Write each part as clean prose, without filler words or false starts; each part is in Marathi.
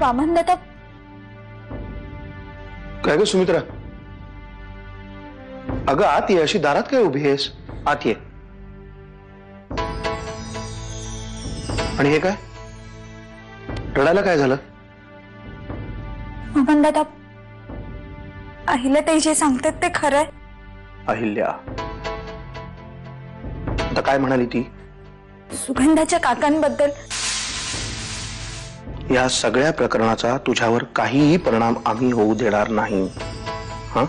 वामनदादा काय ग सुमित्रा? अगं आत ये, अशी दारात काय उभी आहेस? आत ये. आणि हे काय? रडायला काय झालं? वामनदादा, अहिल्याताई जे सांगतात ते खरंय. अहिल्या आता काय म्हणाली ती? सुगंधाच्या काकांबद्दल. या सगळ्या प्रकरणाचा तुझ्यावर काहीही परिणाम आम्ही होऊ देणार नाही. हा,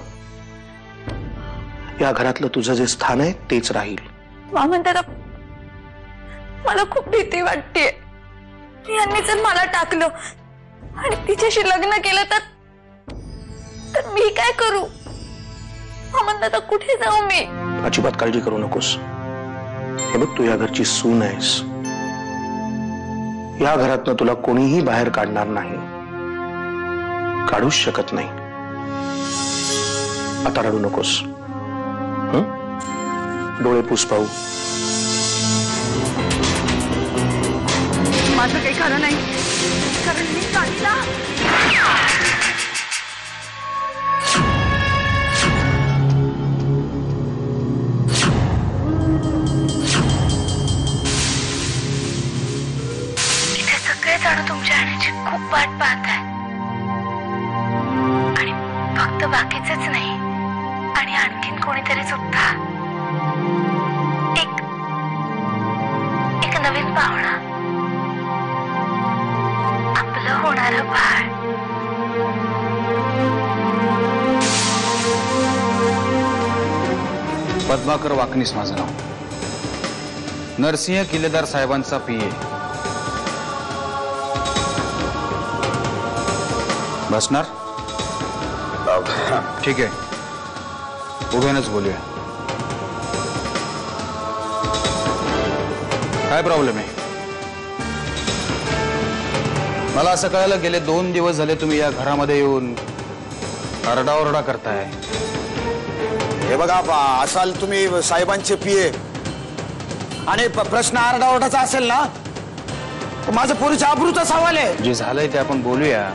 या घरातलं तुझं जे स्थान आहे तेच राहील. वामनदादा, मला खूप भीती वाटतेय. यांनी जर मला टाकलं आणि तिच्याशी लग्न केलं तर मी काय करू? वामनदादा, कुठे जाऊ मी? अजिबात काळजी करू नकोस. हे बघ, तू या घरची सून आहेस. या घरातनं तुला कोणीही बाहेर काढणार नाही, काढूच शकत नाही. आता रडू नकोस. डोळे पुस पाहू. माझं काही खरं नाही, कारण मी काढला. इथे सगळेजण तुमच्या येण्याची खूप वाट पाहत आहे. आणि फक्त बाकीचेच नाही, आणि आणखीन कोणीतरी सुद्धा. एक नवीन पाहुणा, आपलं होणारं बाळ. पद्माकर वाकनीस माझं नाव. नरसिंह किल्लेदार साहेबांचा पीए. बसणार? ठीक आहे, उभ्यानंच बोलूया. काय प्रॉब्लेम आहे? मला असं कळालं गेले 2 दिवस झाले तुम्ही या घरामध्ये येऊन आरडाओरडा करताय. हे बघा, असाल तुम्ही साहेबांचे पीए आणि प्रश्न आरडाओरडाचा असेल ना, तर माझं पोरीच्या आबरूचा सवाल आहे. जे झालंय ते आपण बोलूया,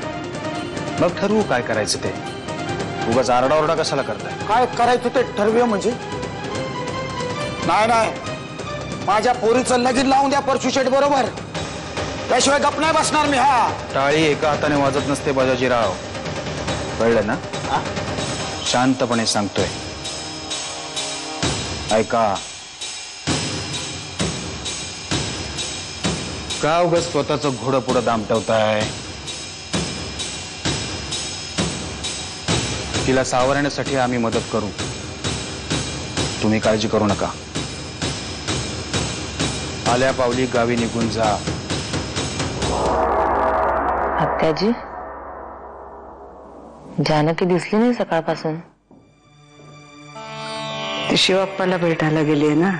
मग ठरवू काय करायचं ते. उगाच आरडाओरडा कशाला करताय? काय करायचं ते ठरवूया म्हणजे? नाही, माझ्या पोरीचं लगीन लावून द्या परशू शेठ बरोबर, त्याशिवाय गप नाही बसणार मी. हा, टाळी एका हाताने वाजत नसते बाजाजीराव, कळलं ना? शांतपणे सांगतोय, ऐका. का उगाच स्वतःचं घोडं पुढं दामटवताय? तिला सावरण्यासाठी आम्ही मदत करू, तुम्ही काळजी करू नका. आल्या पावली गावी निघून जा. आत्याजी, जानकी दिसली नाही सकाळपासून. ती शिवाप्पाला भेटायला गेली ना.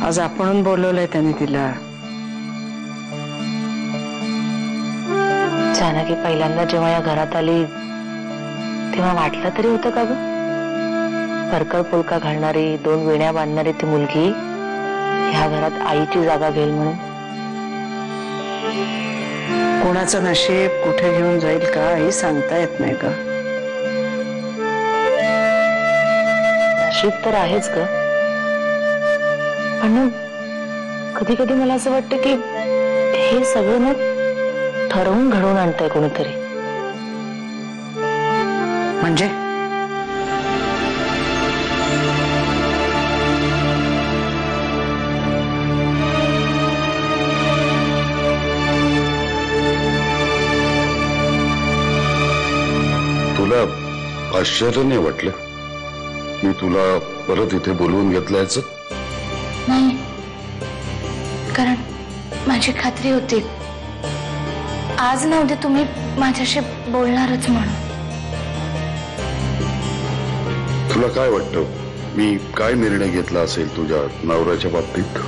आज आपण बोलवलंय त्याने तिला. जानकी पहिल्यांदा जेव्हा या घरात आली तेव्हा वाटलं तरी होतं का ग, परकर पुलका घालणारी, 2 वेण्या बांधणारी ती मुलगी ह्या घरात आईची जागा घेईल म्हणून? कोणाचं नशीब कुठे घेऊन जाईल का हे सांगता येत नाही का. नशीब तर आहेच ग, पण कधी कधी मला असं वाटतं की हे सगळं ना ठरवून घडवून आणतंय कोणीतरी. म्हणजे तुला आश्चर्य नाही वाटलं मी तुला परत इथे बोलवून घेतल्याचं? नाही, कारण माझी खात्री होती आज ना उद्या तुम्ही माझ्याशी बोलणारच म्हणून. तुला काय वाटतं मी काय निर्णय घेतला असेल तुझ्या नवऱ्याच्या बाबतीत?